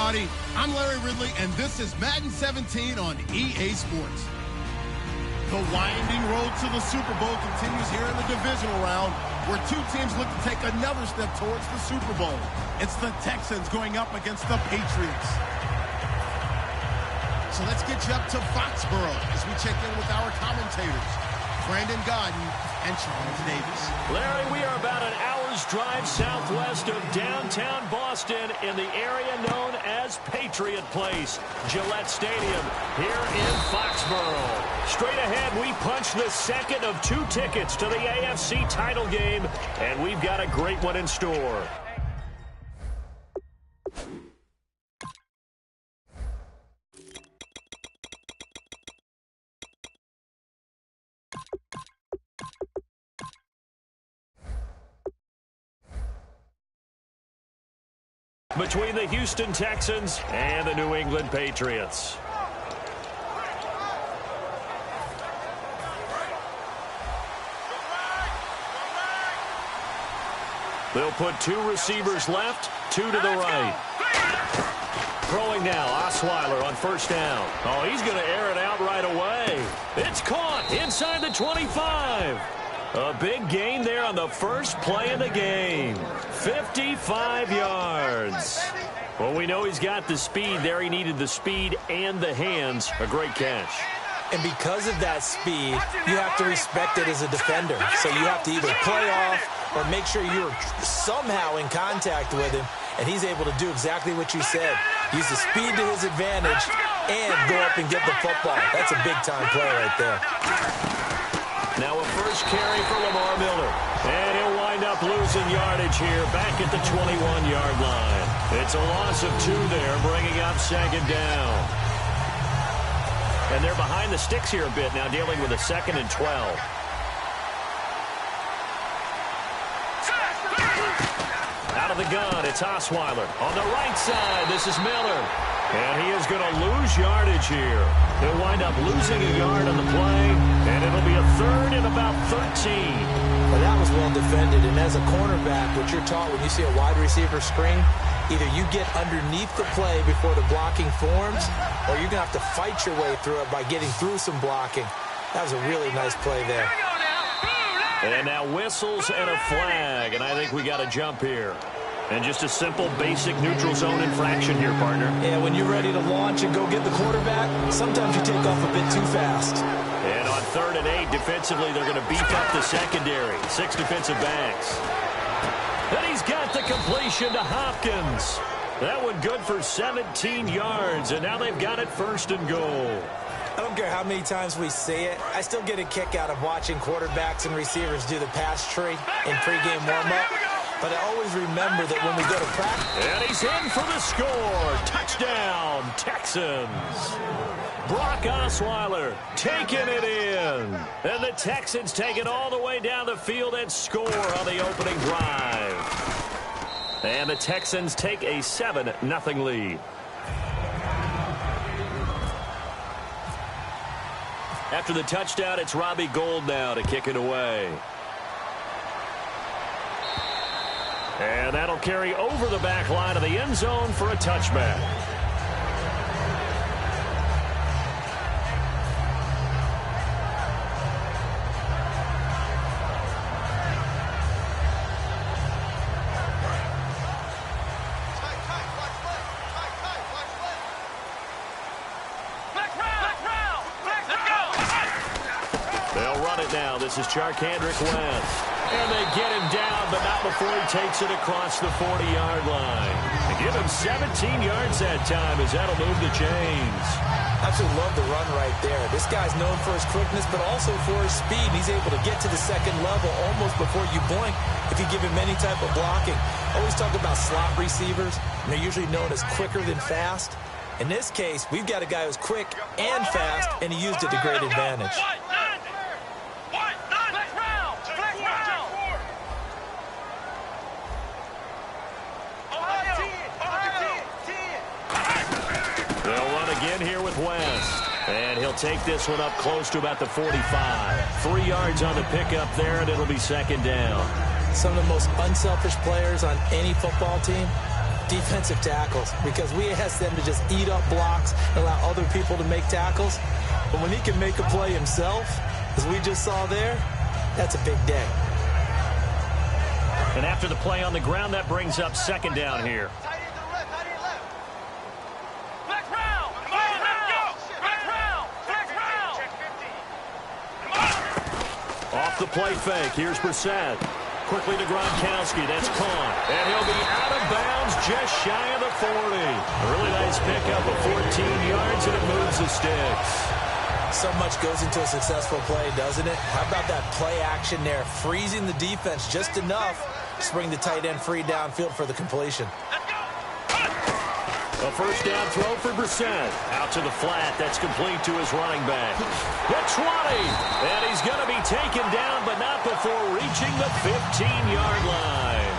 everybody. I'm Larry Ridley, and this is Madden 17 on EA Sports. The winding road to the Super Bowl continues here in the divisional round, where two teams look to take another step towards the Super Bowl. It's the Texans going up against the Patriots. So let's get you up to Foxborough as we check in with our commentators, Brandon Godden and Charles Davis. Larry, we are about an hour's drive southwest of downtown Boston in the area known as Patriot Place, Gillette Stadium, here in Foxborough. Straight ahead, we punch the second of two tickets to the AFC title game, and we've got a great one in store. Between the Houston Texans and the New England Patriots. They'll put two receivers left, two to the right. Throwing now, Osweiler on first down. Oh, he's going to air it out right away. It's caught inside the 25. A big gain there on the first play of the game. 55 yards. Well, we know he's got the speed there. He needed the speed and the hands. A great catch. And because of that speed, you have to respect it as a defender. So you have to either play off or make sure you're somehow in contact with him. And he's able to do exactly what you said. Use the speed to his advantage and go up and get the football. That's a big-time play right there. Now a first carry for Lamar Miller. And he'll wind up losing yardage here back at the 21-yard line. It's a loss of 2 there, bringing up second down. And they're behind the sticks here a bit now, dealing with a 2nd and 12. Out of the gun, it's Osweiler. On the right side, this is Miller. And he is going to lose yardage here. He'll wind up losing a yard on the play, and it'll be a 3rd and about 13. Well, that was well defended, and as a cornerback, what you're taught when you see a wide receiver screen, either you get underneath the play before the blocking forms, or you're going to have to fight your way through it by getting through some blocking. That was a really nice play there. And now whistles and a flag, and I think we got a jump here. And just a simple, basic neutral zone infraction here, partner. Yeah, when you're ready to launch and go get the quarterback, sometimes you take off a bit too fast. And on 3rd and 8, defensively, they're going to beef up the secondary. 6 defensive backs. And he's got the completion to Hopkins. That one good for 17 yards, and now they've got it 1st and goal. I don't care how many times we say it, I still get a kick out of watching quarterbacks and receivers do the pass tree in pregame warm-up. But I always remember that when we go to practice. And he's in for the score. Touchdown, Texans. Brock Osweiler taking it in. And the Texans take it all the way down the field and score on the opening drive. And the Texans take a 7-0 lead. After the touchdown, it's Robbie Gould now to kick it away. And that'll carry over the back line of the end zone for a touchback. They'll run it now. This is Charkandrick West. And they get him down, but not before he takes it across the 40-yard line. And give him 17 yards that time as that'll move the chains. Absolutely love the run right there. This guy's known for his quickness, but also for his speed. He's able to get to the 2nd level almost before you blink if you give him any type of blocking. Always talk about slot receivers, and they're usually known as quicker than fast. In this case, we've got a guy who's quick and fast, and he used it to great advantage. Here with West. And he'll take this one up close to about the 45. 3 yards on the pickup there, and it'll be 2nd down. Some of the most unselfish players on any football team defensive tackles, because we ask them to just eat up blocks and allow other people to make tackles. But when he can make a play himself, as we just saw there, that's a big day. And after the play on the ground, that brings up second down here. Off the play fake, here's Brissett. Quickly to Gronkowski, that's caught. And he'll be out of bounds just shy of the 40. A really nice pickup of 14 yards, and it moves the sticks. So much goes into a successful play, doesn't it? How about that play action there, freezing the defense just enough to bring the tight end free downfield for the completion. A first down throw for Brissett. Out to the flat. That's complete to his running back. The 20. And he's going to be taken down, but not before reaching the 15-yard line.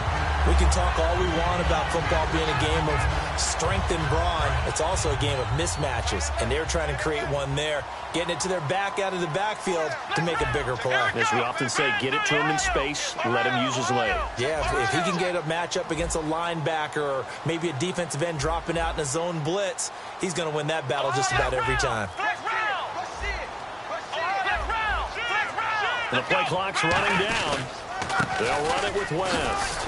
We can talk all we want about football being a game of strength and brawn. It's also a game of mismatches, and they're trying to create one there, getting it to their back out of the backfield to make a bigger play. As we often say, get it to him in space, let him use his leg. Yeah, if he can get a matchup against a linebacker or maybe a defensive end dropping out in a zone blitz, he's going to win that battle just about every time. And the play clock's running down. They'll run it with West.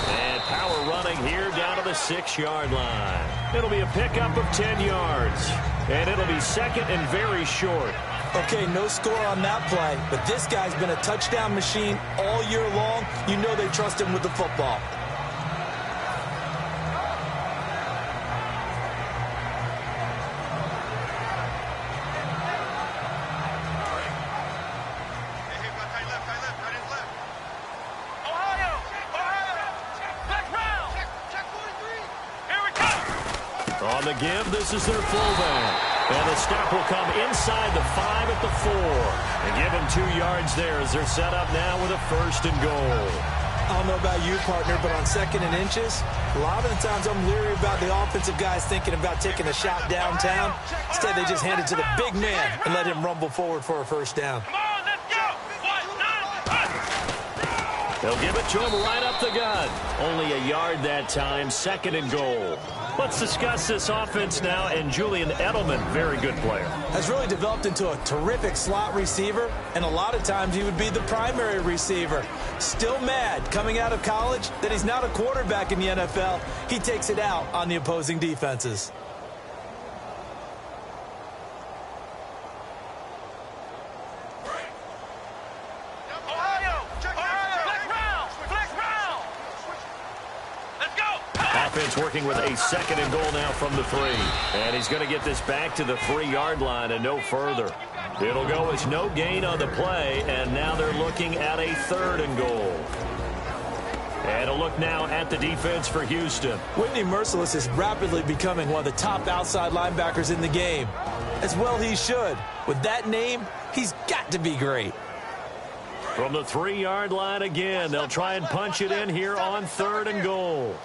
And power running here down to the 6-yard line. It'll be a pickup of 10 yards. And it'll be second and very short. Okay, no score on that play, but this guy's been a touchdown machine all year long. You know they trust him with the football. On the give, this is their fullback. And the stop will come inside the 5 at the 4. And give them 2 yards there as they're set up now with a first and goal. I don't know about you, partner, but on second and inches, a lot of the times I'm leery about the offensive guys thinking about taking a shot downtown. Instead, they just hand it to the big man and let him rumble forward for a first down. They'll give it to him right up the gut. Only a yard that time, second and goal. Let's discuss this offense now, and Julian Edelman, very good player. Has really developed into a terrific slot receiver, and a lot of times he would be the primary receiver. Still mad coming out of college that he's not a quarterback in the NFL. He takes it out on the opposing defenses. Offense working with a second and goal now from the 3. And he's going to get this back to the 3-yard line and no further. It'll go as no gain on the play, and now they're looking at a third and goal. And a look now at the defense for Houston. Whitney Mercilus is rapidly becoming one of the top outside linebackers in the game. As well he should. With that name, he's got to be great. From the 3-yard line again, they'll try and punch it in here on third and goal.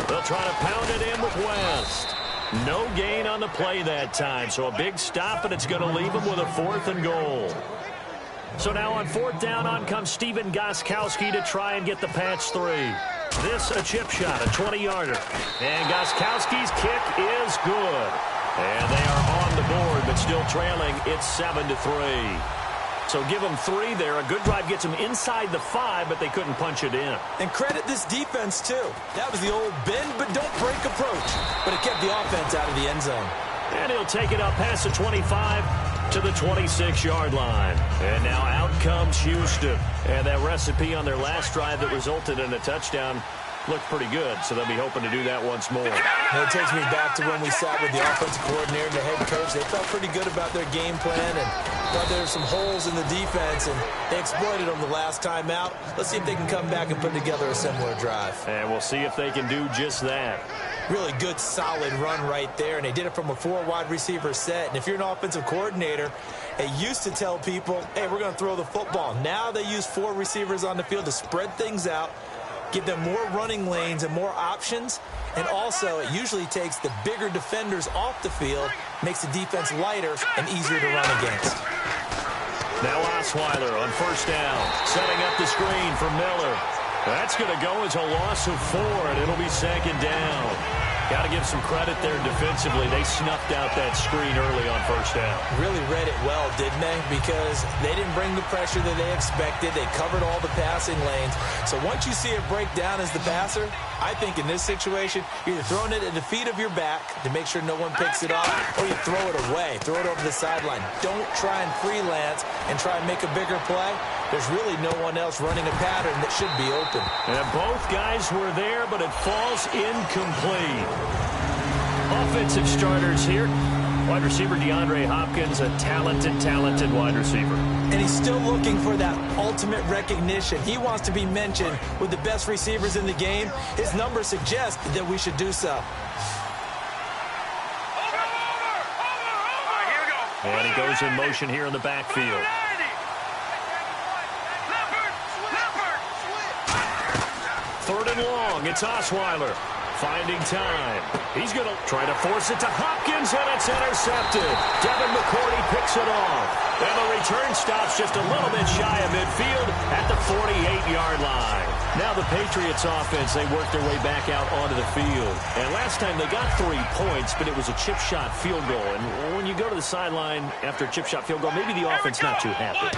They'll try to pound it in with West. No gain on the play that time, so a big stop, and it's going to leave them with a fourth and goal. So now on fourth down, on comes Stephen Gostkowski to try and get the patch 3. This a chip shot, a 20-yarder. And Gostkowski's kick is good. And they are on the board, but still trailing. It's 7-3. So give them 3 there. A good drive gets them inside the 5, but they couldn't punch it in. And credit this defense, too. That was the old bend but don't break approach. But it kept the offense out of the end zone. And he'll take it up past the 25 to the 26-yard line. And now out comes Houston. And that recipe on their last drive that resulted in a touchdown looked pretty good, so they'll be hoping to do that once more. And it takes me back to when we sat with the offensive coordinator and the head coach. They felt pretty good about their game plan and thought there were some holes in the defense, and they exploited them the last time out. Let's see if they can come back and put together a similar drive. And we'll see if they can do just that. Really good, solid run right there, and they did it from a 4-wide receiver set. And if you're an offensive coordinator, they used to tell people, hey, we're going to throw the football. Now they use 4 receivers on the field to spread things out, give them more running lanes and more options. And also, it usually takes the bigger defenders off the field, makes the defense lighter and easier to run against. Now Osweiler on first down, setting up the screen for Miller. That's going to go as a loss of 4, and it'll be second down. Got to give some credit there defensively. They snuffed out that screen early on first down. Really read it well, didn't they? Because they didn't bring the pressure that they expected. They covered all the passing lanes. So once you see it break down as the passer, I think in this situation, you're either throwing it at the feet of your back to make sure no one picks it off, or you throw it away, throw it over the sideline. Don't try and freelance and try and make a bigger play. There's really no one else running a pattern that should be open. And both guys were there, but it falls incomplete. Offensive starters here. Wide receiver DeAndre Hopkins, a talented wide receiver. And he's still looking for that ultimate recognition. He wants to be mentioned with the best receivers in the game. His numbers suggest that we should do so. And he goes in motion here in the backfield. Third and long, it's Osweiler. Finding time. He's going to try to force it to Hopkins, and it's intercepted. Devin McCourty picks it off. And the return stops just a little bit shy of midfield at the 48-yard line. Now the Patriots offense, they work their way back out onto the field. And last time they got 3 points, but it was a chip shot field goal. And when you go to the sideline after a chip shot field goal, maybe the offense not too happy.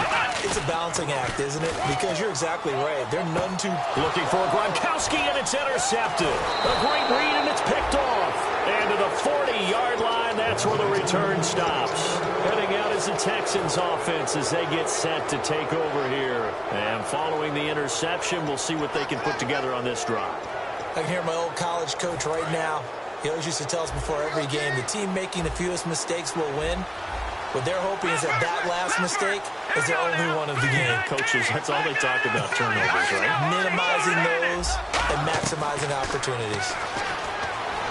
It's a balancing act, isn't it? Because you're exactly right. They're none too... Looking for Gronkowski, and it's intercepted. A great read, and it's picked off. And to the 40-yard line, that's where the return stops. Heading out is the Texans offense as they get set to take over here. And following the interception, we'll see what they can put together on this drive. I can hear my old college coach right now. He always used to tell us before every game, the team making the fewest mistakes will win. What they're hoping is that that last mistake is their only one of the game. Coaches, that's all they talk about, turnovers, right? Minimizing those and maximizing opportunities.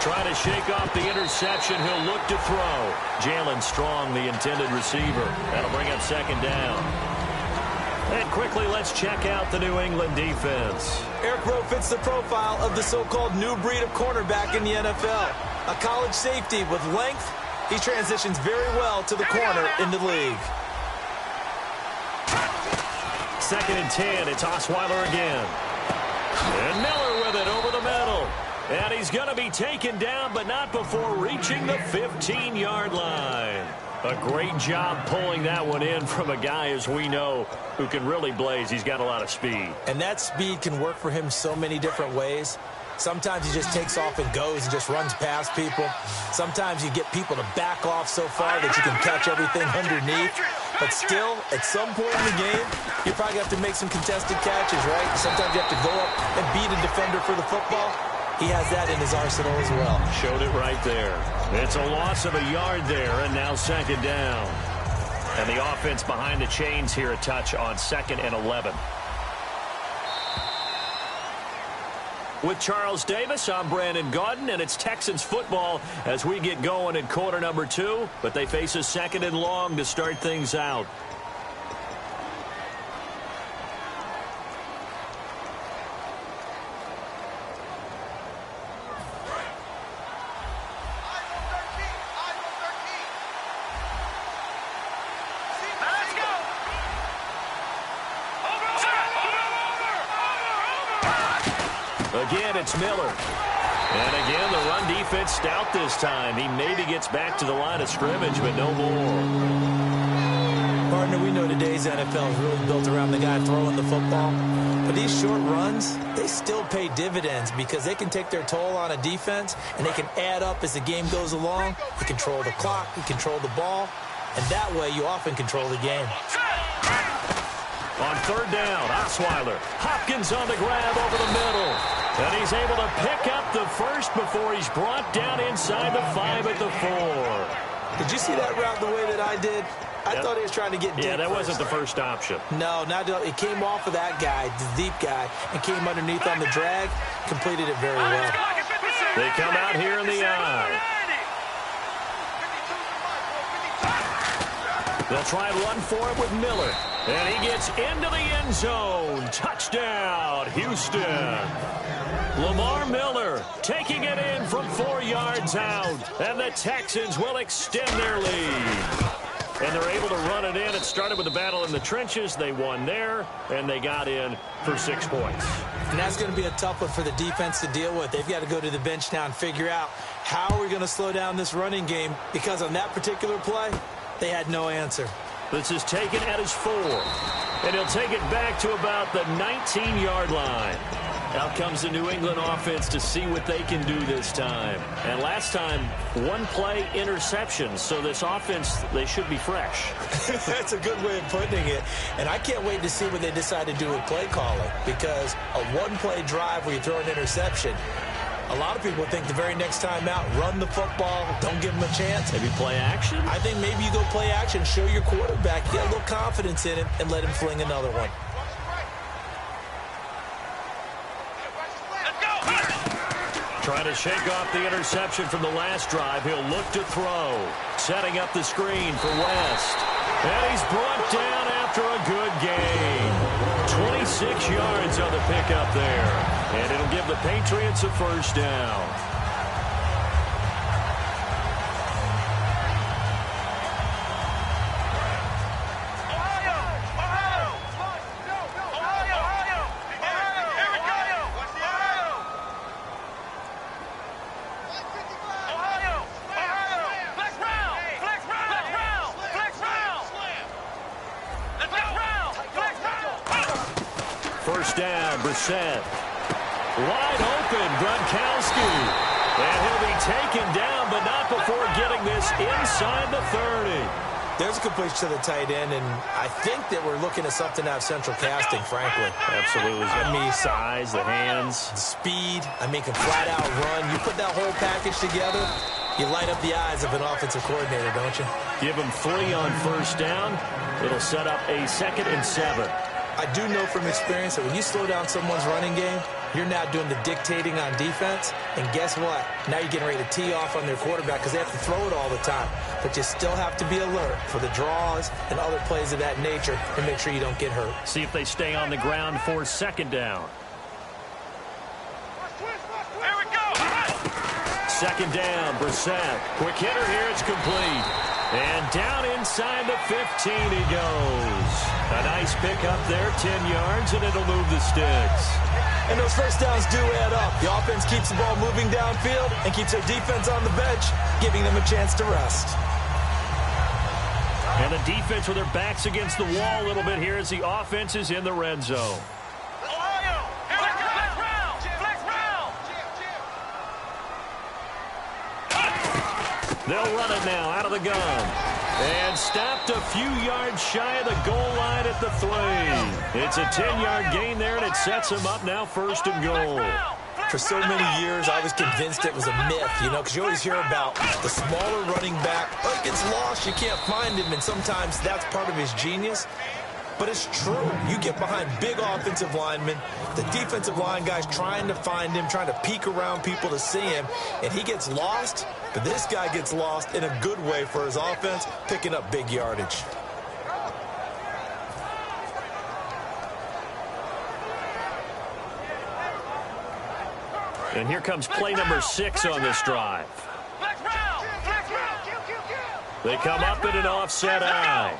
Trying to shake off the interception. He'll look to throw. Jalen Strong, the intended receiver. That'll bring up second down. And quickly, let's check out the New England defense. Eric Rowe fits the profile of the so-called new breed of cornerback in the NFL. A college safety with length. He transitions very well to the corner in the league. Second and 10. It's Osweiler again. And Miller with it over the middle. And he's going to be taken down, but not before reaching the 15-yard line. A great job pulling that one in from a guy, as we know, who can really blaze. He's got a lot of speed. And that speed can work for him so many different ways. Sometimes he just takes off and goes and just runs past people. Sometimes you get people to back off so far that you can catch everything underneath. But still, at some point in the game, you probably have to make some contested catches, right? Sometimes you have to go up and beat a defender for the football. He has that in his arsenal as well. Showed it right there. It's a loss of a yard there, and now second down. And the offense behind the chains here a touch on 2nd and 11. With Charles Davis, I'm Brandon Gaudin, and it's Texans football as we get going in quarter number 2. But they face a 2nd and long to start things out. Again, it's Miller. And again, the run defense stout this time. He maybe gets back to the line of scrimmage, but no more. Partner, we know today's NFL is really built around the guy throwing the football. But these short runs, they still pay dividends because they can take their toll on a defense, and they can add up as the game goes along. You control the clock, you control the ball, and that way you often control the game. On third down, Osweiler. Hopkins on the grab over the middle. And he's able to pick up the first before he's brought down inside the 5 at the 4. Did you see that route the way that I did? I thought he was trying to get deep. Yeah, that first. wasn't the first option. No, it came off of that guy, the deep guy, and came underneath on the drag. Completed it very well. They come out here in the eye. They'll try and run for it with Miller. And he gets into the end zone. Touchdown, Houston. Lamar Miller taking it in from 4 yards out. And the Texans will extend their lead. And they're able to run it in. It started with a battle in the trenches. They won there, and they got in for 6 points. And that's going to be a tough one for the defense to deal with. They've got to go to the bench now and figure out how are we going to slow down this running game, because on that particular play, they had no answer. This is taken at his 4, and he'll take it back to about the 19-yard line. Out comes the New England offense to see what they can do this time. And last time, 1-play interception. So this offense, they should be fresh. That's a good way of putting it. And I can't wait to see what they decide to do with play calling, because a 1-play drive where you throw an interception, a lot of people think the very next time out, run the football, don't give them a chance. Maybe play action? I think maybe you go play action, show your quarterback, get a little confidence in him, and let him fling another one. Trying to shake off the interception from the last drive. He'll look to throw. Setting up the screen for West. And he's brought down after a good gain. 26 yards on the pickup there. And it'll give the Patriots a first down. First down, Brissett. Wide open, Gronkowski. And he'll be taken down, but not before getting this inside the 30. There's a completion to the tight end, and I think that we're looking at something out of central casting, frankly. Absolutely. I mean, size, the hands. The speed, I mean, can flat out run. You put that whole package together, you light up the eyes of an offensive coordinator, don't you? Give him 3 on first down. It'll set up a 2nd and 7. I do know from experience that when you slow down someone's running game, you're now doing the dictating on defense. And guess what? Now you're getting ready to tee off on their quarterback because they have to throw it all the time. But you still have to be alert for the draws and other plays of that nature and make sure you don't get hurt. See if they stay on the ground for 2nd down. Here we go. 2nd down, Brissett. Quick hitter here, it's complete. And down inside the 15 he goes. A nice pickup there, 10 yards, and it'll move the sticks. And those first downs do add up. The offense keeps the ball moving downfield and keeps their defense on the bench, giving them a chance to rest. And the defense with their backs against the wall a little bit here as the offense is in the red zone. They'll run it now out of the gun. And stopped a few yards shy of the goal line at the 3. It's a 10-yard gain there, and it sets them up now 1st and goal. For so many years, I was convinced it was a myth, you know, because you always hear about the smaller running back. Oh, he gets lost, you can't find him, and sometimes that's part of his genius. But it's true. You get behind big offensive linemen, the defensive line guys trying to find him, trying to peek around people to see him, and he gets lost. But this guy gets lost in a good way for his offense, picking up big yardage. And here comes play number 6 on this drive. They come up in an offset eye.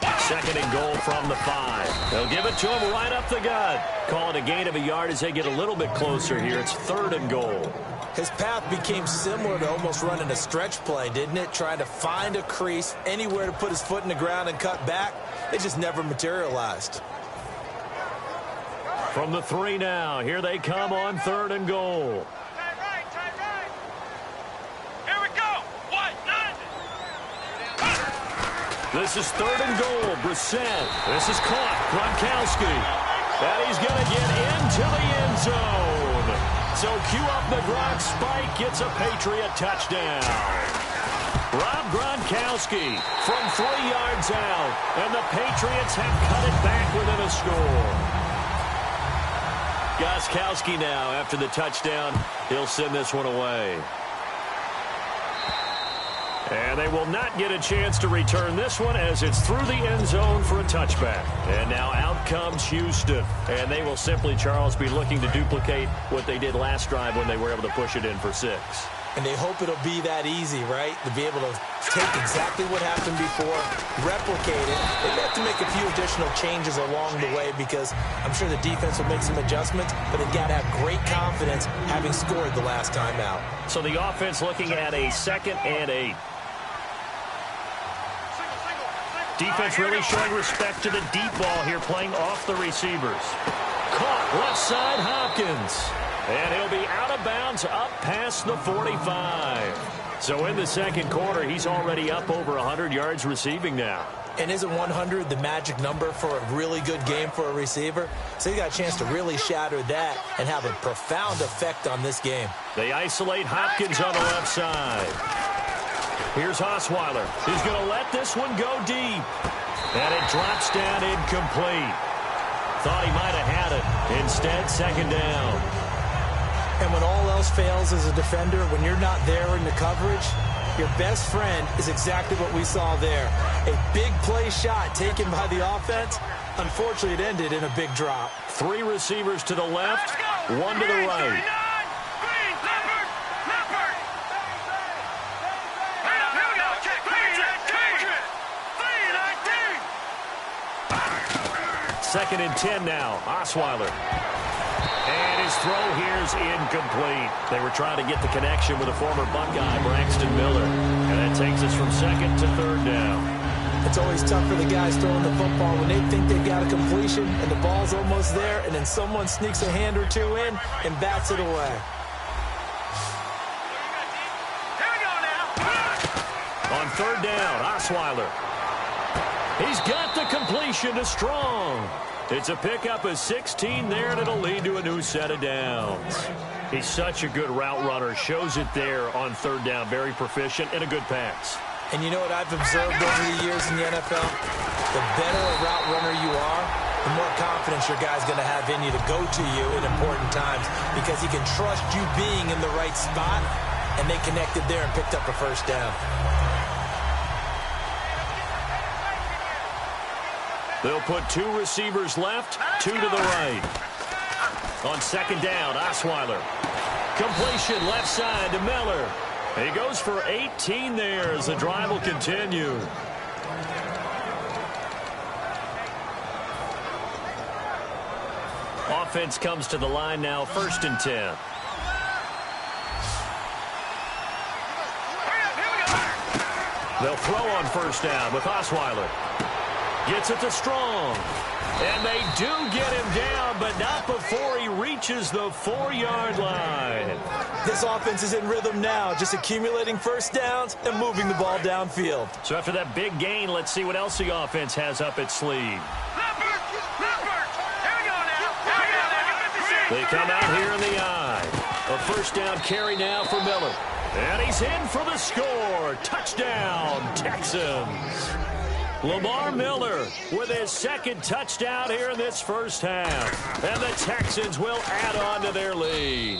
2nd and goal from the 5. They'll give it to him right up the gut. Call it a gain of a yard as they get a little bit closer here. It's 3rd and goal. His path became similar to almost running a stretch play, didn't it? Trying to find a crease, anywhere to put his foot in the ground and cut back. It just never materialized. From the 3 now, here they come on 3rd and goal. Here we go. 1, 9. This is 3rd and goal. Brissett. This is caught. Gronkowski. And he's going to get into the end zone. So cue up the Gronk spike. Gets a Patriot touchdown. Rob Gronkowski from 3 yards out. And the Patriots have cut it back within a score. Gostkowski now, after the touchdown, he'll send this one away. And they will not get a chance to return this one as it's through the end zone for a touchback. And now out comes Houston. And they will simply, Charles, be looking to duplicate what they did last drive when they were able to push it in for 6. And they hope it'll be that easy, right? To be able to take exactly what happened before, replicate it. They have to make a few additional changes along the way because I'm sure the defense will make some adjustments, but they've got to have great confidence having scored the last time out. So the offense looking at a 2nd and 8. Defense really showing respect to the deep ball here, playing off the receivers. Caught left side, Hopkins. And he'll be out of bounds up past the 45. So in the second quarter, he's already up over 100 yards receiving now. And isn't 100 the magic number for a really good game for a receiver? So he got a chance to really shatter that and have a profound effect on this game. They isolate Hopkins on the left side. Here's Osweiler. He's going to let this one go deep. And it drops down incomplete. Thought he might have had it. Instead, second down. And when all else fails as a defender, when you're not there in the coverage, your best friend is exactly what we saw there. A big play shot taken by the offense. Unfortunately, it ended in a big drop. 3 receivers to the left, 1 to the right. Second and 10 now. Osweiler. And his throw here's incomplete. They were trying to get the connection with a former Buckeye, Braxton Miller. And that takes us from 2nd to 3rd down. It's always tough for the guys throwing the football when they think they've got a completion and the ball's almost there, and then someone sneaks a hand or two in and bats it away. On 3rd down, Osweiler. He's got the completion to Strong. It's a pickup of 16 there, and it'll lead to a new set of downs. He's such a good route runner. Shows it there on 3rd down. Very proficient and a good pass. And you know what I've observed over the years in the NFL? The better a route runner you are, the more confidence your guy's going to have in you to go to you in important times because he can trust you being in the right spot, and they connected there and picked up a first down. They'll put 2 receivers left, 2 to the right. On 2nd down, Osweiler. Completion left side to Miller. He goes for 18 there as the drive will continue. Offense comes to the line now, 1st and 10. They'll throw on 1st down with Osweiler. Gets it to Strong. And they do get him down, but not before he reaches the 4-yard line. This offense is in rhythm now, just accumulating first downs and moving the ball downfield. So after that big gain, let's see what else the offense has up its sleeve. They come out here in the eye. A 1st down carry now for Miller. And he's in for the score. Touchdown, Texans. Lamar Miller with his 2nd touchdown here in this first half. And the Texans will add on to their lead.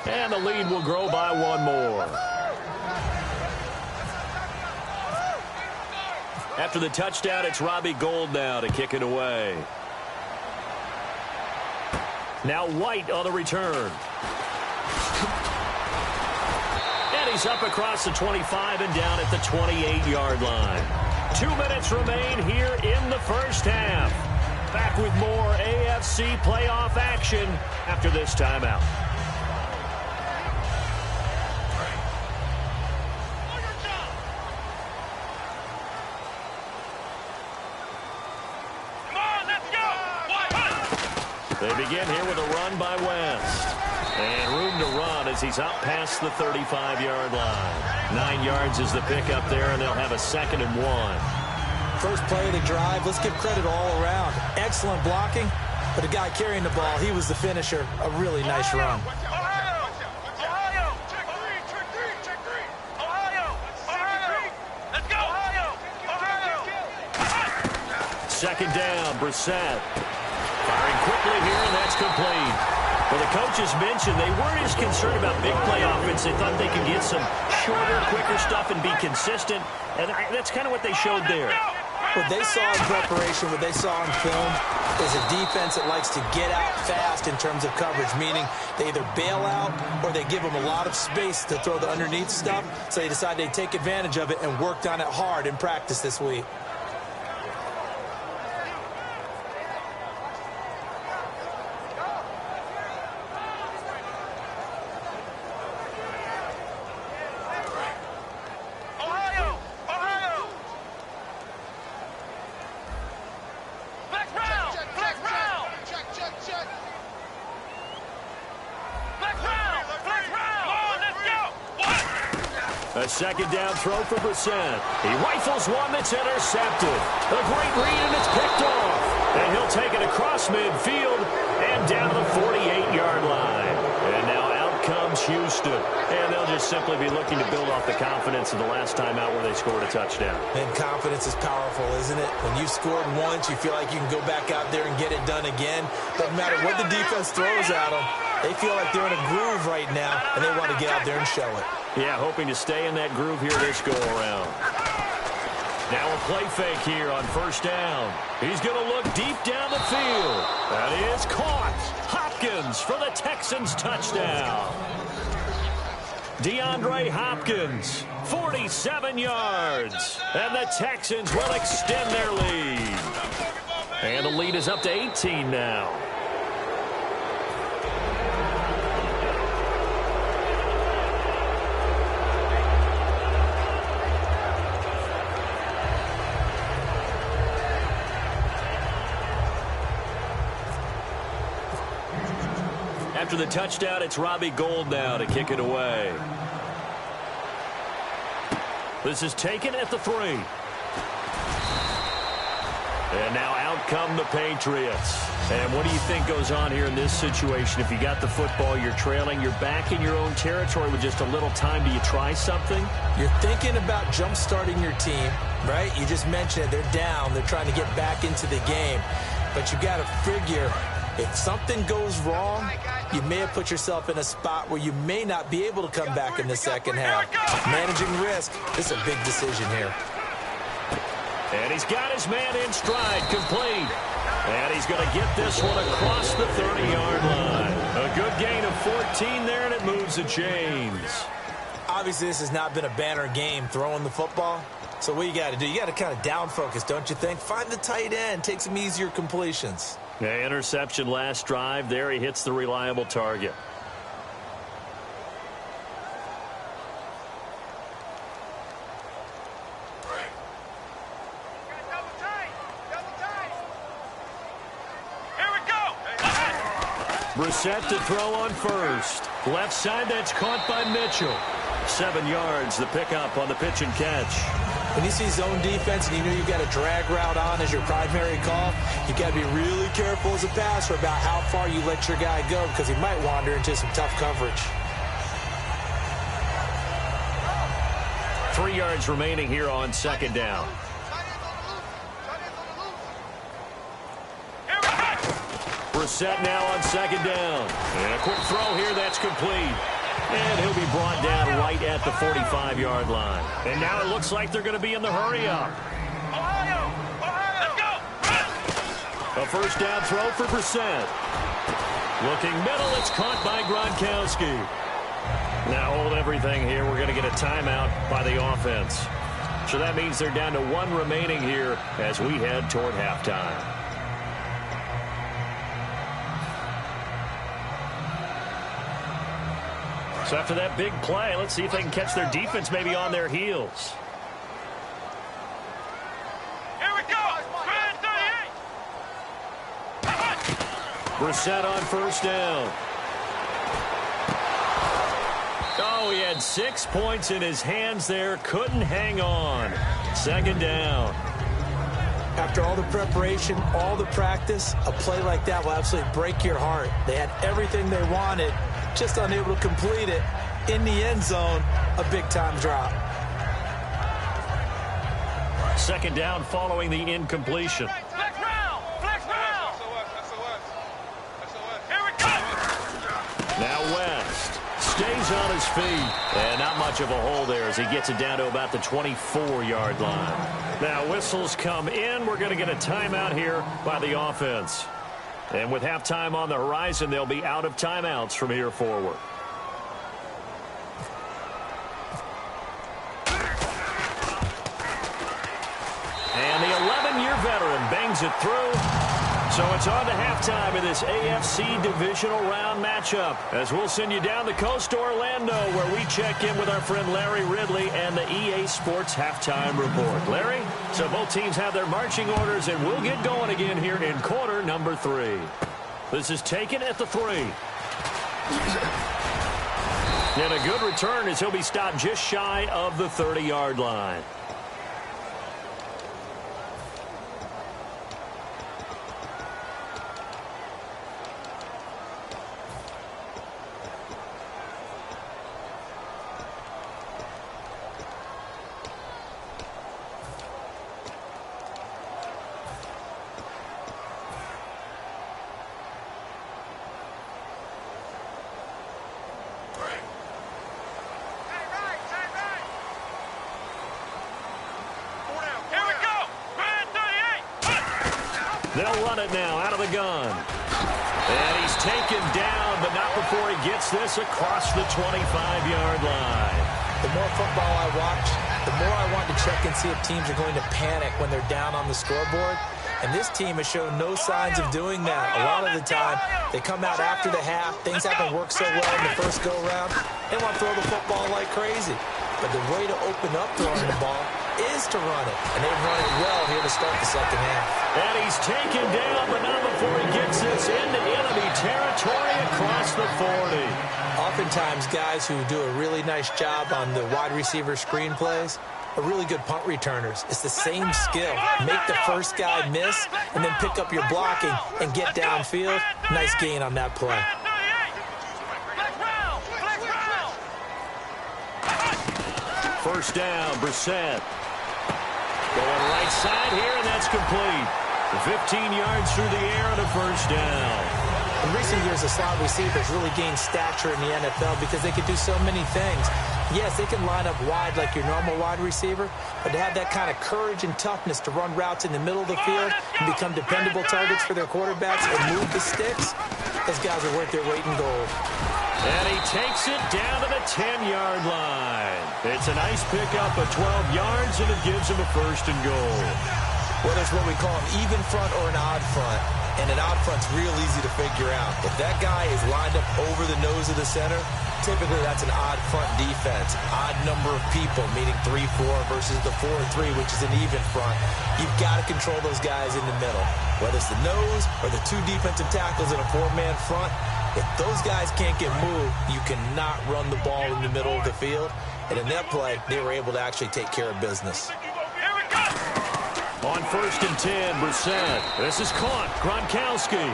And the lead will grow by 1 more. After the touchdown, it's Robbie Gould now to kick it away. Now White on the return. And he's up across the 25 and down at the 28-yard line. 2 minutes remain here in the first half. Back with more AFC playoff action after this timeout. They begin here with a run by West. And room to run as he's out past the 35-yard line. 9 yards is the pickup there, and they'll have a 2nd and 1. First play of the drive, let's give credit all around. Excellent blocking, but the guy carrying the ball, he was the finisher. A really nice run. Second down, Brissett. Firing quickly here, and that's complete. Well, the coaches mentioned they weren't as concerned about big play offense. They thought they could get some shorter, quicker stuff and be consistent. And that's kind of what they showed there. What they saw in preparation, what they saw in film, is a defense that likes to get out fast in terms of coverage, meaning they either bail out or they give them a lot of space to throw the underneath stuff. So they decided they'd take advantage of it and worked on it hard in practice this week. A second down throw for Brissett. He rifles one that's intercepted. A great read, and it's picked off. And he'll take it across midfield and down to the 48-yard line. And now out comes Houston. And they'll just simply be looking to build off the confidence of the last time out where they scored a touchdown. And confidence is powerful, isn't it? When you've scored once, you feel like you can go back out there and get it done again. Doesn't matter what the defense throws at them. They feel like they're in a groove right now, and they want to get out there and show it. Yeah, hoping to stay in that groove here this go-around. Now a play fake here on first down. He's going to look deep down the field. That is caught. Hopkins for the Texans touchdown. DeAndre Hopkins, 47 yards. And the Texans will extend their lead. And the lead is up to 18 now. After the touchdown, it's Robbie Gould now to kick it away. This is taken at the 3. And now out come the Patriots. And what do you think goes on here in this situation? If you got the football, you're trailing, you're back in your own territory with just a little time. Do you try something? You're thinking about jump-starting your team, right? You just mentioned it. They're down. They're trying to get back into the game. But you got to figure, if something goes wrong, you may have put yourself in a spot where you may not be able to come back in the second half. Managing risk, this is a big decision here. And he's got his man in stride, complete. And he's going to get this one across the 30-yard line. A good gain of 14 there, and it moves the chains. Obviously, this has not been a banner game throwing the football. So what you got to do, you got to kind of down focus, don't you think? Find the tight end, take some easier completions. Yeah, interception last drive. There he hits the reliable target. Here we go. Brissett to throw on first. Left side, that's caught by Mitchell. 7 yards, the pickup on the pitch and catch. When you see zone defense and you know you've got a drag route on as your primary call, you've got to be really careful as a passer about how far you let your guy go because he might wander into some tough coverage. 3 yards remaining here on second down. Brissett now on second down. And a quick throw here, that's complete. And he'll be brought down right at the 45-yard line. And now it looks like they're going to be in the hurry-up. Let's go. A first down throw for Brissett. Looking middle, it's caught by Gronkowski. Now hold everything here. We're going to get a timeout by the offense. So that means they're down to 1 remaining here as we head toward halftime. So after that big play, let's see if they can catch their defense maybe on their heels. Here we go. 38. Brissett on first down. Oh, he had 6 points in his hands there. Couldn't hang on. Second down. After all the preparation, all the practice, a play like that will absolutely break your heart. They had everything they wanted, just unable to complete it. In the end zone, a big-time drop. Second down following the incompletion. Flex round. Flex round. Here we go. stays on his feet. And not much of a hole there as he gets it down to about the 24-yard line. Now whistles come in. We're going to get a timeout here by the offense. And with halftime on the horizon, they'll be out of timeouts from here forward. And the 11-year veteran bangs it through. So it's on to halftime in this AFC divisional round matchup, as we'll send you down the coast to Orlando, where we check in with our friend Larry Ridley and the EA Sports Halftime Report. Larry, so both teams have their marching orders, and we'll get going again here in quarter number 3. This is taken at the 3. And a good return as he'll be stopped just shy of the 30-yard line. They'll run it now out of the gun. And he's taken down, but not before he gets this across the 25-yard line. The more football I watch, the more I want to check and see if teams are going to panic when they're down on the scoreboard. And this team has shown no signs of doing that. A lot of the time, they come out after the half. Things haven't worked so well in the first go-around. They want to throw the football like crazy. But the way to open up throwing the ball is to run it. And they've run it well here to start the second half. And he's taken down, but not before he gets this into enemy territory across the 40. Oftentimes, guys who do a really nice job on the wide receiver screen plays are really good punt returners. It's the same skill. Make the first guy miss, and then pick up your blocking and get downfield. Nice gain on that play. First down, Brissett. Going right side here, and that's complete. 15 yards through the air and a first down. In recent years, the slot receivers really gained stature in the NFL because they could do so many things. Yes, they can line up wide like your normal wide receiver, but to have that kind of courage and toughness to run routes in the middle of the field and become dependable targets for their quarterbacks and move the sticks, those guys are worth their weight in gold. And he takes it down to the 10-yard line. It's a nice pickup of 12 yards, and it gives him a first and goal. Well, there's what we call an even front or an odd front. And an odd front's real easy to figure out. If that guy is lined up over the nose of the center, typically that's an odd front defense. Odd number of people, meaning 3-4 versus the 4-3, which is an even front. You've got to control those guys in the middle. Whether it's the nose or the two defensive tackles in a 4-man front, if those guys can't get moved, you cannot run the ball in the middle of the field. And in that play, they were able to actually take care of business. On 1st and 10, Brissett. This is caught. Gronkowski.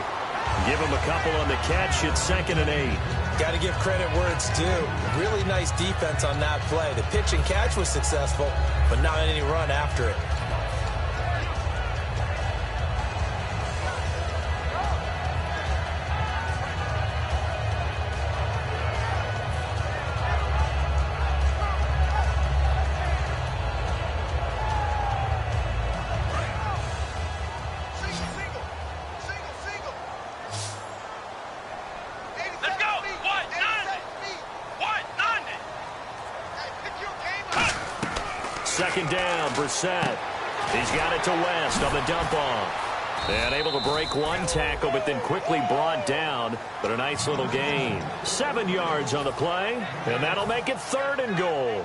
Give him a couple on the catch. It's 2nd and 8. Got to give credit where it's due. Really nice defense on that play. The pitch and catch was successful, but not any run after it. Second down, Brissett. He's got it to West on the dump off. And able to break one tackle, but then quickly brought down. But a nice little gain. 7 yards on the play, and that'll make it 3rd and goal.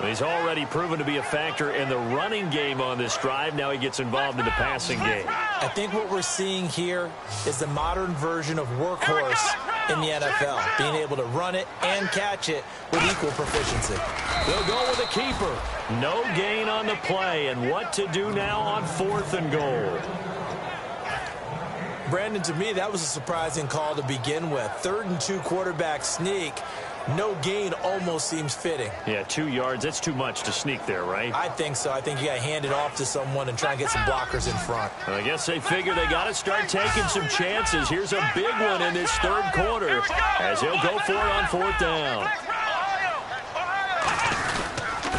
He's already proven to be a factor in the running game on this drive. Now he gets involved in the passing game. I think what we're seeing here is the modern version of workhorse in the NFL, being able to run it and catch it with equal proficiency. They'll go with a keeper. No gain on the play, and what to do now on 4th and goal. Brandon, to me, that was a surprising call to begin with. 3rd and 2 quarterback sneak. No gain almost seems fitting. Yeah, 2 yards. That's too much to sneak there, right? I think so. I think you got to hand it off to someone and try and get some blockers in front. I guess they figure they got to start taking some chances. Here's a big one in this third quarter as he'll go for it on 4th down.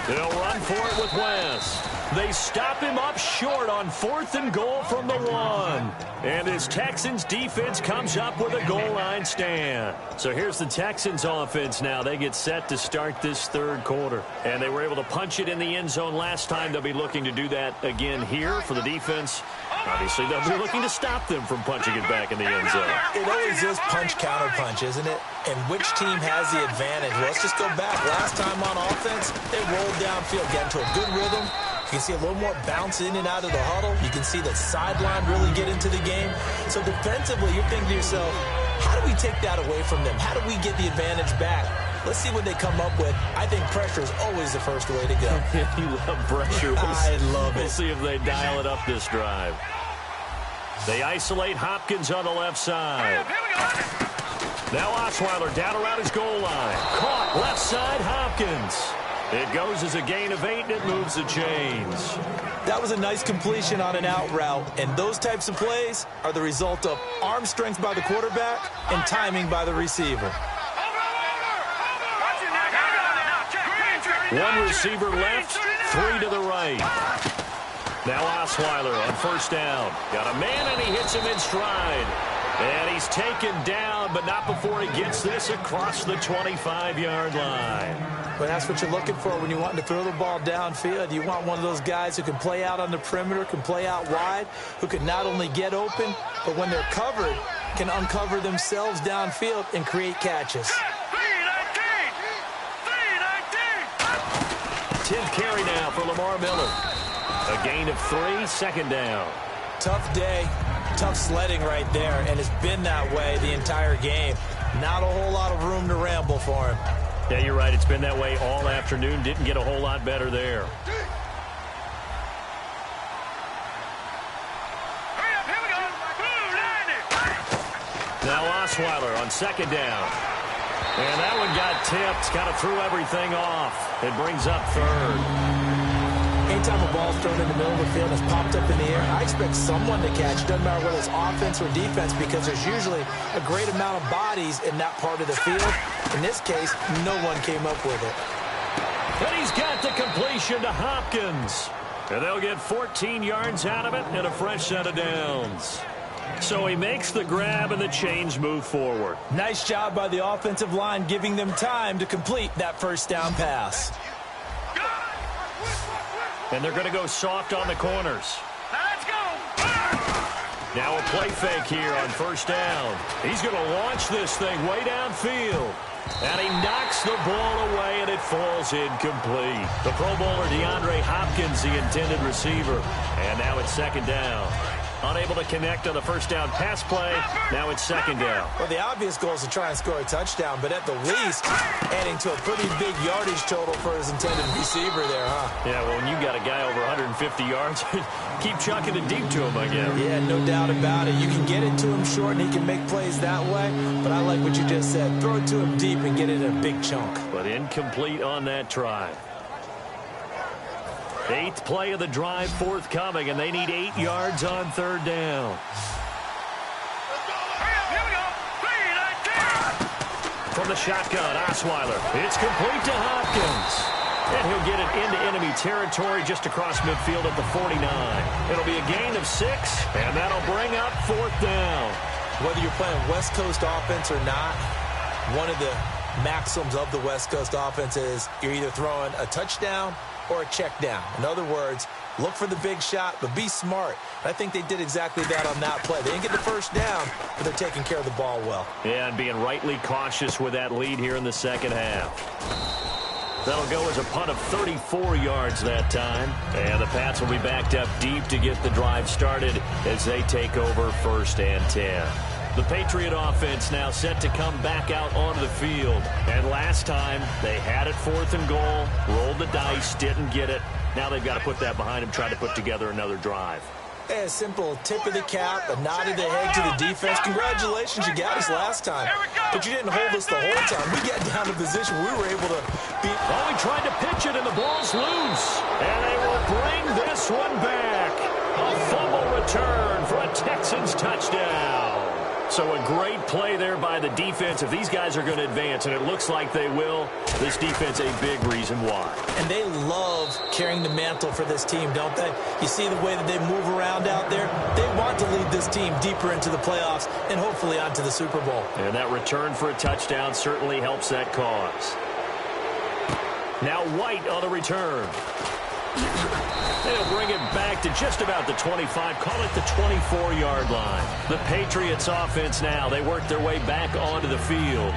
They'll run for it with West. They stop him up short on 4th and goal from the 1. And his Texans defense comes up with a goal line stand. So here's the Texans offense now. They get set to start this third quarter. And they were able to punch it in the end zone last time. They'll be looking to do that again here for the defense. Obviously, they'll be looking to stop them from punching it back in the end zone. It always is punch-counter-punch, isn't it? And which team has the advantage? Well, let's just go back. Last time on offense, they rolled downfield, got into a good rhythm. You can see a little more bounce in and out of the huddle. You can see the sideline really get into the game. So defensively, you're thinking to yourself, how do we take that away from them? How do we get the advantage back? Let's see what they come up with. I think pressure is always the first way to go. You love pressure. I love it. We'll see if they dial it up this drive. They isolate Hopkins on the left side. Now Osweiler down around his goal line. Caught left side Hopkins. It goes as a gain of 8, and it moves the chains. That was a nice completion on an out route, and those types of plays are the result of arm strength by the quarterback and timing by the receiver. One receiver left, 3 to the right. Now Osweiler on 1st down. Got a man, and he hits him in stride. And he's taken down, but not before he gets this across the 25-yard line. But that's what you're looking for when you want to throw the ball downfield. You want one of those guys who can play out on the perimeter, can play out wide, who can not only get open, but when they're covered, can uncover themselves downfield and create catches. 10th carry now for Lamar Miller. A gain of 3, 2nd down. Tough day, tough sledding right there, and it's been that way the entire game. Not a whole lot of room to ramble for him. Yeah, you're right. It's been that way all afternoon. Didn't get a whole lot better there. Now Osweiler on 2nd down. And that one got tipped. Kind of threw everything off. It brings up 3rd. Anytime a ball's thrown in the middle of the field and it's popped up in the air, I expect someone to catch. It doesn't matter whether it's offense or defense, because there's usually a great amount of bodies in that part of the field. In this case, no one came up with it. And he's got the completion to Hopkins. And they'll get 14 yards out of it and a fresh set of downs. So he makes the grab and the chains move forward. Nice job by the offensive line, giving them time to complete that 1st down pass. And they're going to go soft on the corners. Let's go. Now a play fake here on 1st down. He's going to launch this thing way downfield. And he knocks the ball away, and it falls incomplete. The Pro Bowler DeAndre Hopkins, the intended receiver. And now it's 2nd down. Unable to connect on the 1st down pass play. Now it's 2nd down. Well, the obvious goal is to try and score a touchdown, but at the least, adding to a pretty big yardage total for his intended receiver there, huh? Yeah, well, when you got a guy over 150 yards, keep chucking it deep to him, I guess. Yeah, no doubt about it. You can get it to him short, and he can make plays that way, but I like what you just said. Throw it to him deep and get it in a big chunk. But incomplete on that try. 8th play of the drive forthcoming, and they need 8 yards on 3rd down. From the shotgun, Osweiler. It's complete to Hopkins. And he'll get it into enemy territory just across midfield at the 49. It'll be a gain of 6, and that'll bring up 4th down. Whether you're playing West Coast offense or not, one of the maxims of the West Coast offense is you're either throwing a touchdown or a check down. In other words, look for the big shot, but be smart. I think they did exactly that on that play. They didn't get the 1st down, but they're taking care of the ball well. Yeah, and being rightly cautious with that lead here in the 2nd half. That'll go as a punt of 34 yards that time. And the Pats will be backed up deep to get the drive started as they take over 1st and 10. The Patriot offense now set to come back out onto the field. And last time, they had it 4th and goal, rolled the dice, didn't get it. Now they've got to put that behind them, try to put together another drive. A simple tip of the cap, a nod of the head to the defense. Congratulations, you got us last time. But you didn't hold us the whole time. We got down to position. We were able to beat. Oh, he tried to pitch it, and the ball's loose. And they will bring this one back. A fumble return for a Texans touchdown. So a great play there by the defense. If these guys are going to advance, and it looks like they will, this defense a big reason why. And they love carrying the mantle for this team, don't they? You see the way that they move around out there? They want to lead this team deeper into the playoffs and hopefully onto the Super Bowl. And that return for a touchdown certainly helps that cause. Now White on the return. They'll bring it back to just about the 25, call it the 24-yard line. The Patriots offense now, they work their way back onto the field.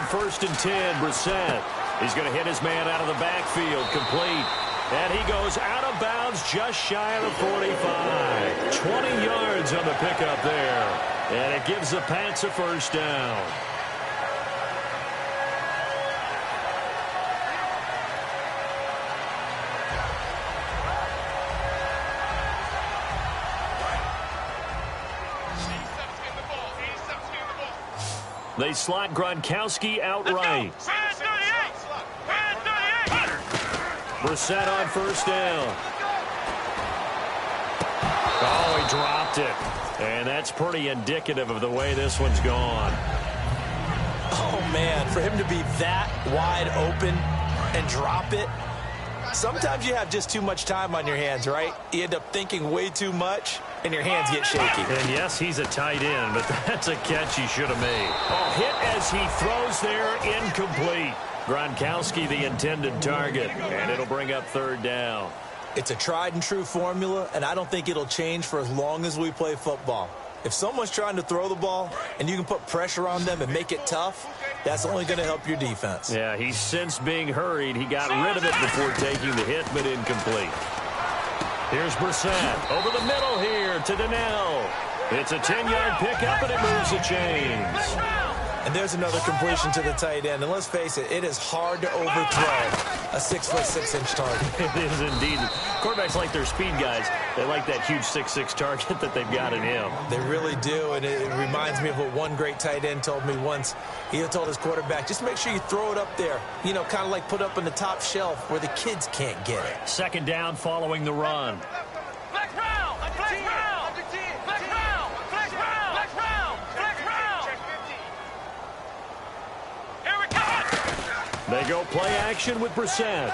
First and 10, Brissett. He's going to hit his man out of the backfield, complete. And he goes out of bounds just shy of the 45. 20 yards on the pickup there. And it gives the Pats a first down. They slot Gronkowski outright. Brissett on first down. Oh, he dropped it. And that's pretty indicative of the way this one's gone. Oh, man, for him to be that wide open and drop it. Sometimes you have just too much time on your hands, right? You end up thinking way too much, and your hands get shaky. And yes, he's a tight end, but that's a catch he should have made. Oh, hit as he throws there, incomplete. Gronkowski the intended target, and it'll bring up third down. It's a tried and true formula, and I don't think it'll change for as long as we play football. If someone's trying to throw the ball and you can put pressure on them and make it tough, that's only going to help your defense. Yeah, he's since being hurried. He got rid of it before taking the hit, but incomplete. Here's Brissett over the middle here to Donnell. It's a 10-yard pickup, and it moves the chains. And there's another completion to the tight end. And let's face it, it is hard to overthrow a 6'6" target. It is indeed. Quarterbacks like their speed guys. They like that huge 6'6" target that they've got in him. They really do, and it reminds me of what one great tight end told me once. He told his quarterback, just make sure you throw it up there. You know, kind of like put up on the top shelf where the kids can't get it. Second down following the run. They go play action with Brissett.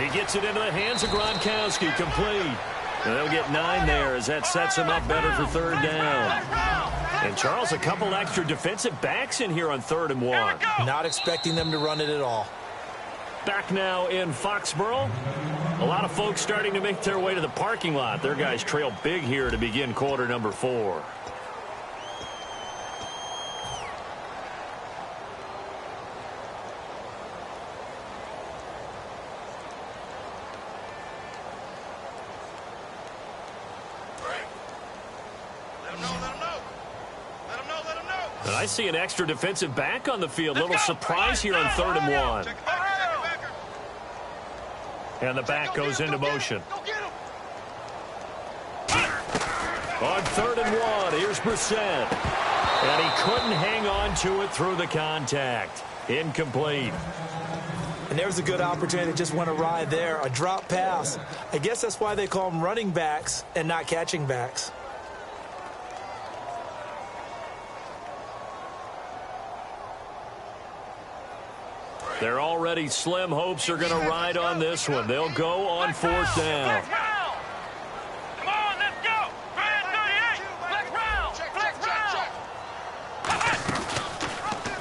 He gets it into the hands of Gronkowski, complete. And they'll get 9 there as that sets him up better for third down. And Charles, a couple extra defensive backs in here on 3rd and 1. Not expecting them to run it at all. Back now in Foxborough. A lot of folks starting to make their way to the parking lot. Their guys trail big here to begin quarter number 4. And I see an extra defensive back on the field. Little surprise here on 3rd and 1. And the back goes into motion. On 3rd and 1, here's Brissett. And he couldn't hang on to it through the contact. Incomplete. And there's a good opportunity that just went awry there. A drop pass. I guess that's why they call them running backs and not catching backs. They're already slim hopes are going to ride on this one. They'll go on 4th down. Come on, let's go. 38. Flex round.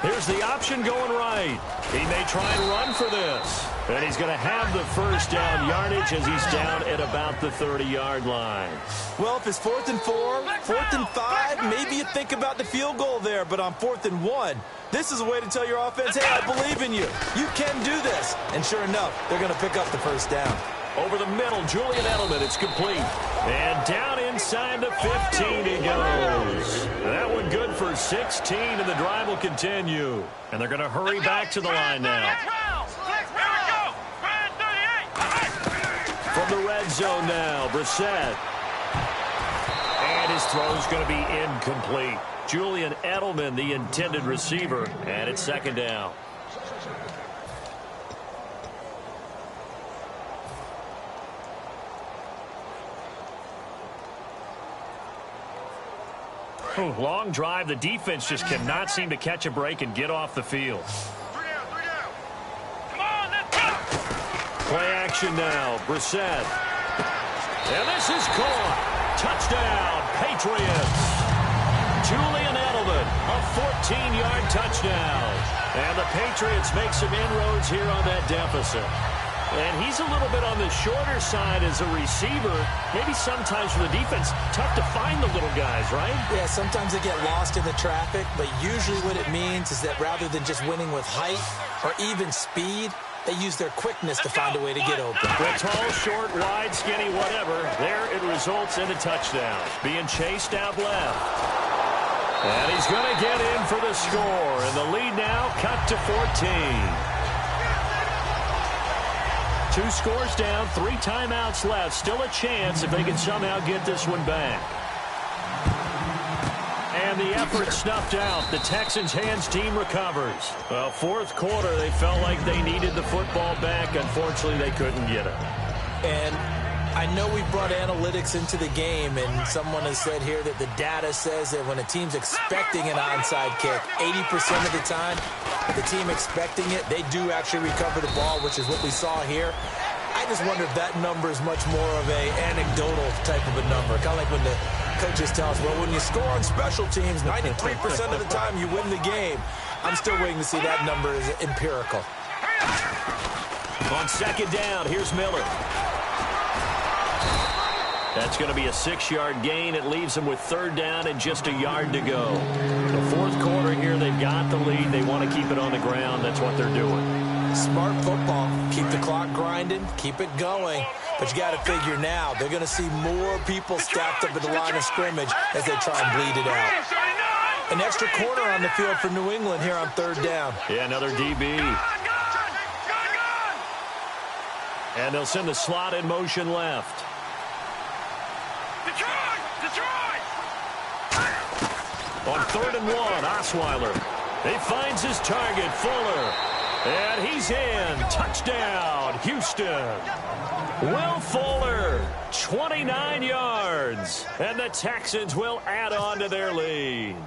Here's the option. option going right. He may try and run for this. And he's going to have the first down yardage as he's down at about the 30-yard line. Well, if it's 4th and 4, 4th and 5, maybe you think about the field goal there. But on 4th and 1, this is a way to tell your offense, hey, I believe in you. You can do this. And sure enough, they're going to pick up the first down. Over the middle, Julian Edelman, it's complete. And down inside the 15 he goes. That one good for 16, and the drive will continue. And they're going to hurry back to the line now. From the red zone now, Brissett. And his throw's going to be incomplete. Julian Edelman, the intended receiver, and it's second down. Long drive. The defense just cannot seem to catch a break and get off the field. 3 down, 3 down. Come on, let's go. Play action now. Brissett. And this is caught. Touchdown, Patriots. Julian Edelman, a 14-yard touchdown. And the Patriots make some inroads here on that deficit. And he's a little bit on the shorter side as a receiver. Maybe sometimes for the defense, tough to find the little guys, right? Yeah, sometimes they get lost in the traffic, but usually what it means is that rather than just winning with height or even speed, they use their quickness to find a way to get open. Well, tall, short, wide, skinny, whatever. There it results in a touchdown. Being chased out left. And he's going to get in for the score. And the lead now cut to 14. 2 scores down, 3 timeouts left. Still a chance if they can somehow get this one back. And the effort snuffed out. The Texans' hands team recovers. Well, 4th quarter, they felt like they needed the football back. Unfortunately, they couldn't get it. And I know we brought analytics into the game, and someone has said here that the data says that when a team's expecting an onside kick, 80% of the time, the team expecting it, they do actually recover the ball, which is what we saw here. I just wonder if that number is much more of a anecdotal type of a number. Kind of like when the coaches tell us, well, when you score on special teams, 93% of the time you win the game. I'm still waiting to see that number is empirical. On second down, here's Miller. That's going to be a 6-yard gain. It leaves them with 3rd down and just a yard to go. The 4th quarter here, they've got the lead. They want to keep it on the ground. That's what they're doing. Smart football. Keep the clock grinding. Keep it going. But you got to figure now, they're going to see more people stacked up at the line of scrimmage as they try and bleed it out. An extra corner on the field for New England here on 3rd down. Yeah, another DB. And they'll send the slot in motion left. On 3rd and 1, Osweiler. He finds his target, Fuller. And he's in. Touchdown, Houston. Will Fuller, 29 yards. And the Texans will add on to their lead.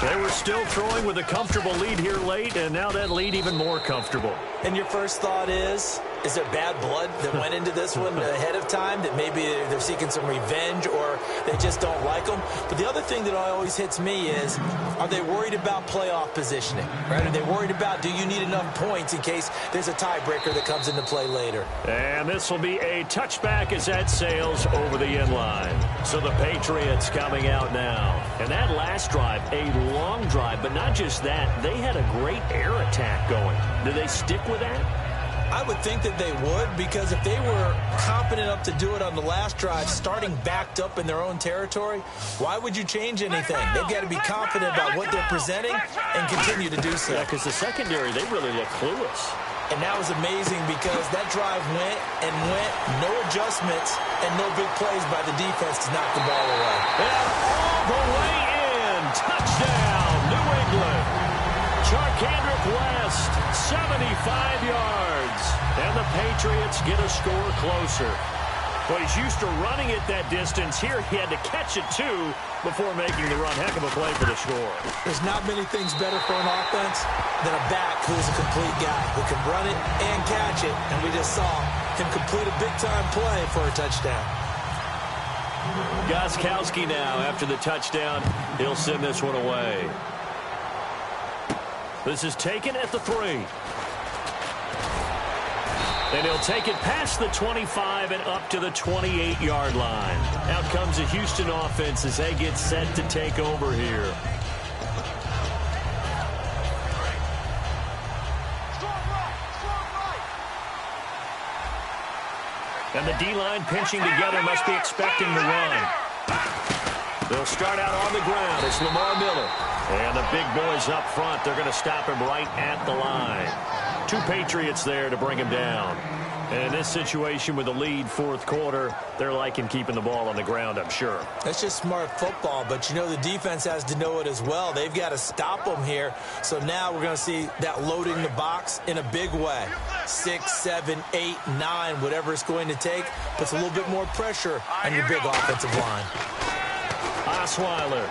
They were still throwing with a comfortable lead here late, and now that lead even more comfortable. And your first thought is there bad blood that went into this one ahead of time, that maybe they're seeking some revenge or they just don't like them? But the other thing that always hits me is, are they worried about playoff positioning? Right? Are they worried about, do you need enough points in case there's a tiebreaker that comes into play later? And this will be a touchback as that sails over the end line. So the Patriots coming out now. And that last drive, a long drive, but not just that. They had a great air attack going. Do they stick with that? I would think that they would, because if they were confident enough to do it on the last drive, starting backed up in their own territory, why would you change anything? They've got to be confident about what they're presenting and continue to do so. Yeah, because the secondary, they really look clueless. And that was amazing because that drive went and went, no adjustments, and no big plays by the defense to knock the ball away. And all the way in, touchdown, New England. Charkandrick West, 75 yards. And the Patriots get a score closer. Well, he's used to running it that distance. Here he had to catch it, too, before making the run. Heck of a play for the score. There's not many things better for an offense than a back who's a complete guy who can run it and catch it. And we just saw him complete a big-time play for a touchdown. Gostkowski now, after the touchdown, he'll send this one away. This is taken at the 3. And he'll take it past the 25 and up to the 28-yard line. Out comes the Houston offense as they get set to take over here. And the D-line pinching together must be expecting the run. They'll start out on the ground. It's Lamar Miller. And the big boys up front, they're going to stop him right at the line. 2 Patriots there to bring him down. And in this situation with the lead fourth quarter, they're liking keeping the ball on the ground, I'm sure. That's just smart football, but you know the defense has to know it as well. They've got to stop them here. So now we're going to see that loading the box in a big way. 6, 7, 8, 9, whatever it's going to take, puts a little bit more pressure on your big offensive line. Osweiler.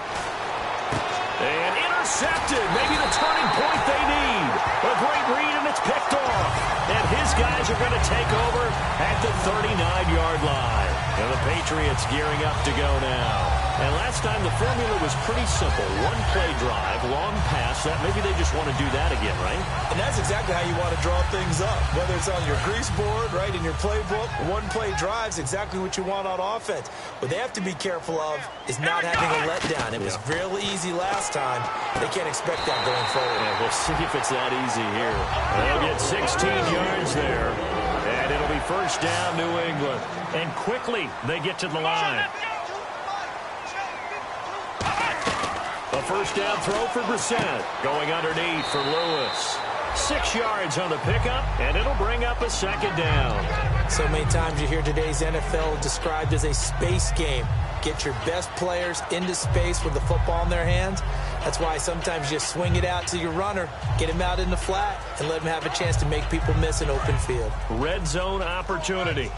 And intercepted. Maybe the turning point they need. A great read, and it's picked off. And his guys are going to take over at the 39-yard line. And the Patriots gearing up to go now. And last time the formula was pretty simple. 1-play drive, long pass. That maybe they just want to do that again, right? And that's exactly how you want to draw things up. Whether it's on your grease board, right, in your playbook, 1-play drives exactly what you want on offense. What they have to be careful of is not having a letdown. It was really easy last time. They can't expect that going forward. Yeah, we'll see if it's that easy here. They'll get 16 yards there. And it'll be first down, New England. And quickly they get to the line. A first down throw for Brissett. Going underneath for Lewis. 6 yards on the pickup, and it'll bring up a second down. So many times you hear today's NFL described as a space game. Get your best players into space with the football in their hands. That's why sometimes you swing it out to your runner, get him out in the flat, and let him have a chance to make people miss an open field. Red zone opportunity.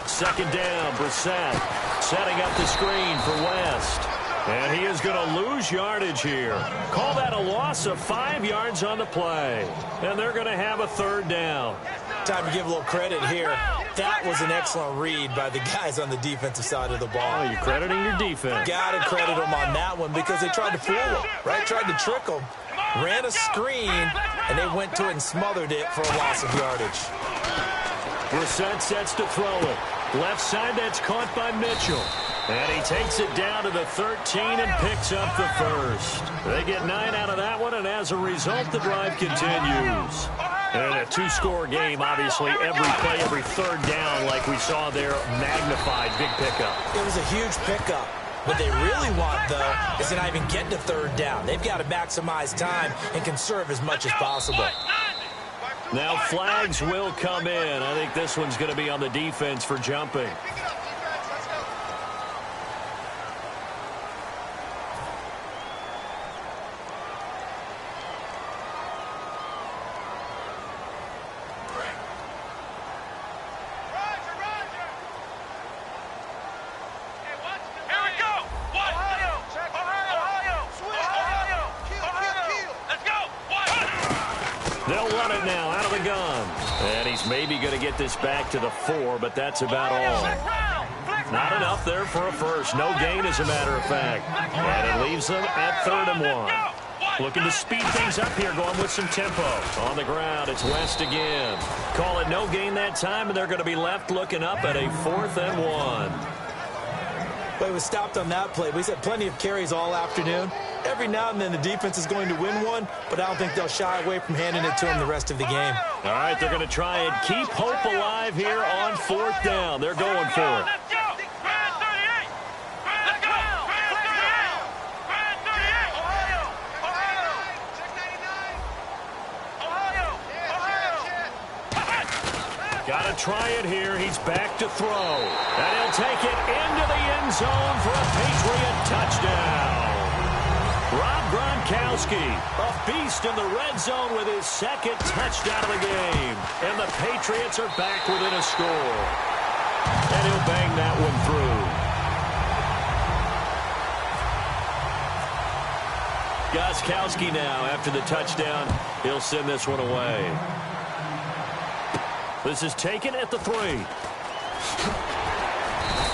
Second down, Brissett setting up the screen for West. And he is going to lose yardage here. Call that a loss of 5 yards on the play. And they're going to have a third down. Time to give a little credit here. That was an excellent read by the guys on the defensive side of the ball. Oh, you're crediting your defense. Got to credit them on that one because they tried to fool them, right? Tried to trick them. Ran a screen, and they went to it and smothered it for a loss of yardage. Brissett sets to throw it. Left side, that's caught by Mitchell. And he takes it down to the 13 and picks up the first. They get 9 out of that one, and as a result, the drive continues. And a 2-score game, obviously, every play, every third down, like we saw there, magnified, big pickup. It was a huge pickup. What they really want, though, is to not even get to third down. They've got to maximize time and conserve as much as possible. Now flags will come in. I think this one's going to be on the defense for jumping. Maybe going to get this back to the 4, but that's about all. Not enough there for a first. No gain, as a matter of fact. And it leaves them at 3rd and 1. Looking to speed things up here, going with some tempo. On the ground, it's West again. Call it no gain that time, and they're going to be left looking up at a 4th and 1. But it was stopped on that play. We've had plenty of carries all afternoon. Every now and then the defense is going to win one, but I don't think they'll shy away from handing it to them the rest of the game. All right, they're going to try and keep hope alive here on 4th down. They're going for it. Got to try it here. He's back to throw. And he'll take it into the end zone for a Patriot touchdown. Rob Gronkowski, a beast in the red zone with his 2nd touchdown of the game. And the Patriots are back within a score. And he'll bang that one through. Gronkowski now, after the touchdown, he'll send this one away. This is taken at the 3.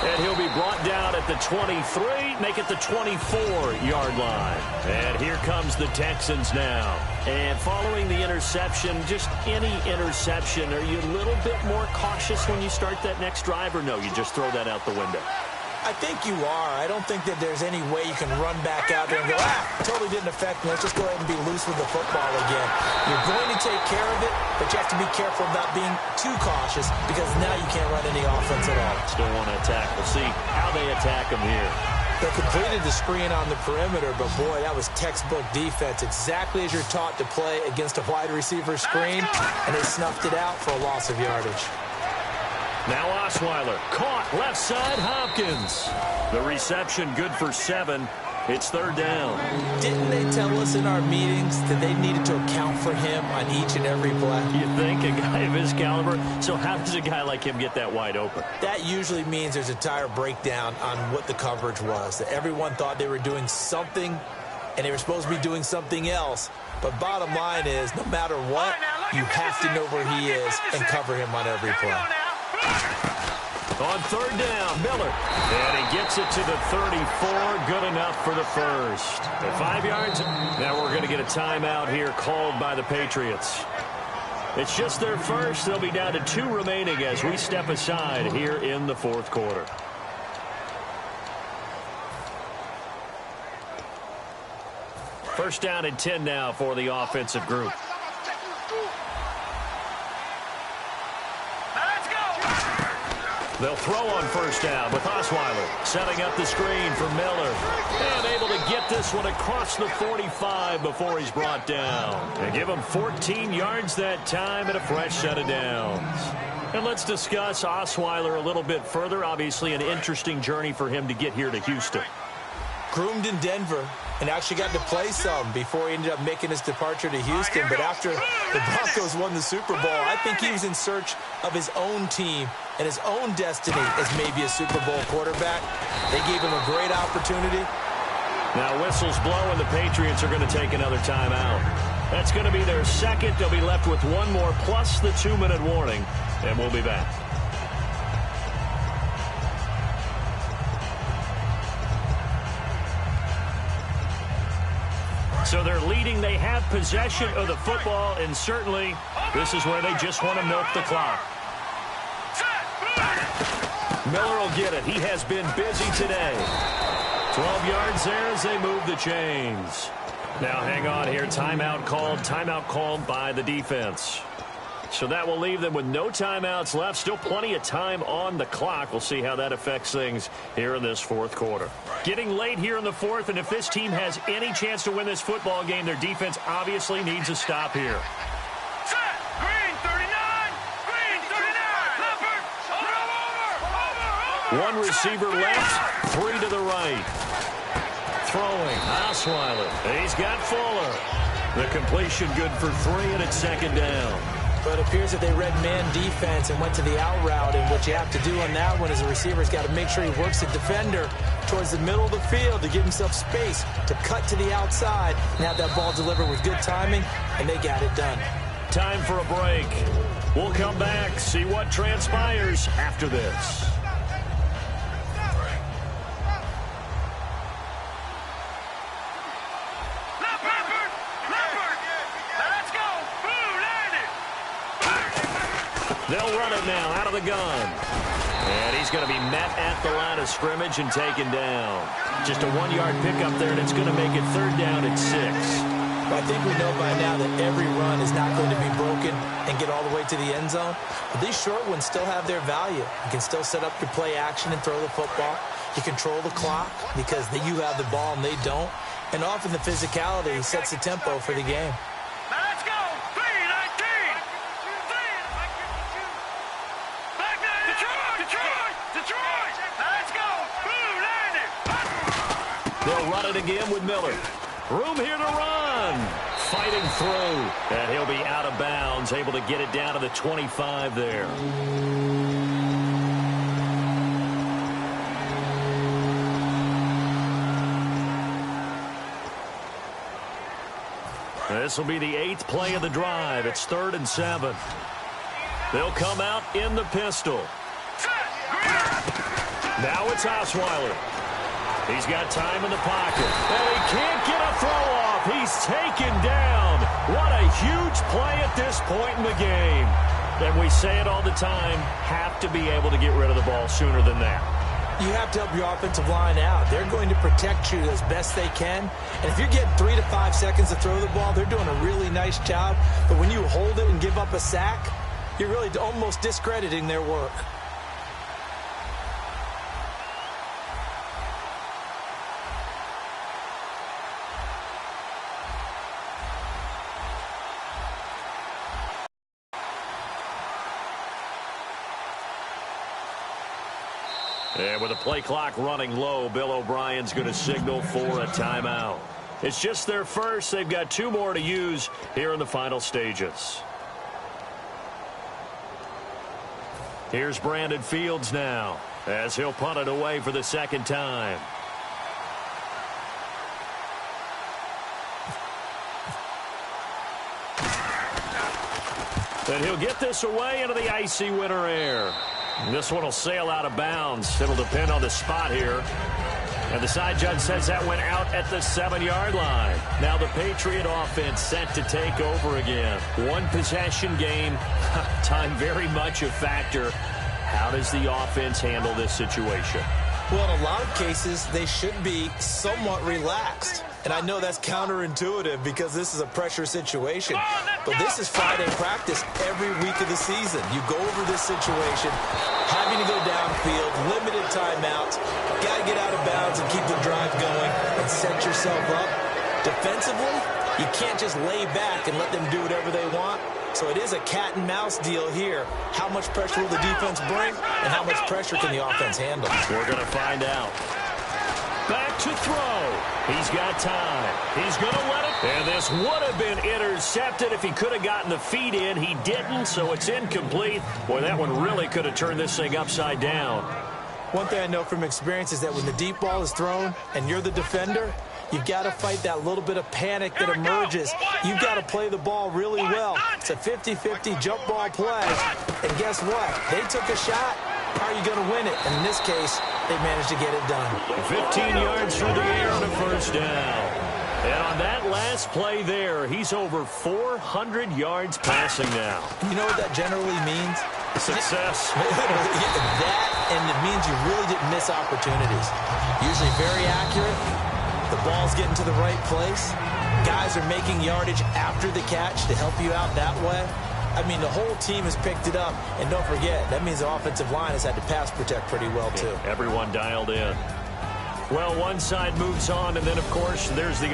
And he'll be brought down at the 23, make it the 24-yard line. And here comes the Texans now. And following the interception, just any interception, are you a little bit more cautious when you start that next drive, or no, you just throw that out the window? I think you are. I don't think that there's any way you can run back out there and go, totally didn't affect me. Let's just go ahead and be loose with the football again. You're going to take care of it, but you have to be careful about being too cautious because now you can't run any offense at all. Still want to attack. We'll see how they attack them here. They completed the screen on the perimeter, but boy, that was textbook defense. Exactly as you're taught to play against a wide receiver screen, and they snuffed it out for a loss of yardage. Now Osweiler, caught, left side, Hopkins. The reception good for 7. It's third down. Didn't they tell us in our meetings that they needed to account for him on each and every play? You think, a guy of his caliber? So how does a guy like him get that wide open? That usually means there's a tire breakdown on what the coverage was. That everyone thought they were doing something, and they were supposed to be doing something else. But bottom line is, no matter what, you have to know where he is and cover him on every play. On third down, Miller. And he gets it to the 34. Good enough for the first. At 5 yards. Now we're going to get a timeout here called by the Patriots. It's just their first. They'll be down to 2 remaining as we step aside here in the fourth quarter. First down and 10 now for the offensive group. They'll throw on first down with Osweiler setting up the screen for Miller. And able to get this one across the 45 before he's brought down. And give him 14 yards that time and a fresh set of downs. And let's discuss Osweiler a little bit further. Obviously an interesting journey for him to get here to Houston. Groomed in Denver and actually got to play some before he ended up making his departure to Houston. But after the Broncos won the Super Bowl, I think he was in search of his own team and his own destiny as maybe a Super Bowl quarterback. They gave him a great opportunity. Now whistles blow and the Patriots are going to take another timeout. That's going to be their second. They'll be left with one more plus the 2-minute warning, and we'll be back. So they're leading. They have possession of the football, and certainly this is where they just want to milk the clock. Miller will get it. He has been busy today. 12 yards there as they move the chains. Now hang on here. Timeout called by the defense. So that will leave them with no timeouts left. Still plenty of time on the clock. We'll see how that affects things here in this fourth quarter. Getting late here in the fourth, and if this team has any chance to win this football game, their defense obviously needs a stop here. Green 39! Green 39! Leopard! Over! One receiver left, 3 to the right. Throwing, Osweiler. He's got Fuller. The completion good for 3, and it's second down. But it appears that they read man defense and went to the out route. And what you have to do on that one as a receiver is got to make sure he works the defender towards the middle of the field to give himself space to cut to the outside and have that ball delivered with good timing, and they got it done. Time for a break. We'll come back, see what transpires after this. They'll run it now out of the gun. And he's going to be met at the line of scrimmage and taken down. Just a 1-yard pickup there, and it's going to make it third down at 6. Well, I think we know by now that every run is not going to be broken and get all the way to the end zone. But these short ones still have their value. You can still set up your play action and throw the football. You control the clock because you have the ball and they don't. And often the physicality sets the tempo for the game. Let's go! 3-19! Detroit! Let's go! Blue landed! They'll run it again with Miller. Room here to run. Fighting through. And he'll be out of bounds, able to get it down to the 25 there. This will be the 8th play of the drive. It's 3rd and 7. They'll come out in the pistol. Now it's Osweiler. He's got time in the pocket. And he can't get a throw off. He's taken down. What a huge play at this point in the game. And we say it all the time, have to be able to get rid of the ball sooner than that. You have to help your offensive line out. They're going to protect you as best they can. And if you're getting 3 to 5 seconds to throw the ball, they're doing a really nice job. But when you hold it and give up a sack, you're really almost discrediting their work. And with the play clock running low, Bill O'Brien's going to signal for a timeout. It's just their first. They've got 2 more to use here in the final stages. Here's Brandon Fields now as he'll punt it away for the second time. And he'll get this away into the icy winter air. This one will sail out of bounds. It'll depend on the spot here. And the side judge says that went out at the 7-yard line. Now the Patriot offense set to take over again. 1 possession game. Time very much a factor. How does the offense handle this situation? Well, in a lot of cases, they should be somewhat relaxed. And I know that's counterintuitive because this is a pressure situation. But this is Friday practice every week of the season. You go over this situation, having to go downfield, limited timeouts, got to get out of bounds and keep the drive going and set yourself up. Defensively, you can't just lay back and let them do whatever they want. So it is a cat and mouse deal here. How much pressure will the defense bring and how much pressure can the offense handle? We're going to find out. Back to throw. He's got time. He's going to let it. And this would have been intercepted if he could have gotten the feet in. He didn't, so it's incomplete. Boy, that one really could have turned this thing upside down. One thing I know from experience is that when the deep ball is thrown and you're the defender, you've got to fight that little bit of panic that emerges. You've got to play the ball really well. It's a 50-50 jump ball play. And guess what? They took a shot. How are you going to win it? And in this case, they managed to get it done. 15 yards through the air on a first down. And on that last play there, he's over 400 yards passing now. You know what that generally means? Success. That, and it means you really didn't miss opportunities. Usually very accurate. The ball's getting to the right place. Guys are making yardage after the catch to help you out that way. I mean, the whole team has picked it up. And don't forget, that means the offensive line has had to pass protect pretty well, too. Everyone dialed in. Well, one side moves on, and then, of course, there's the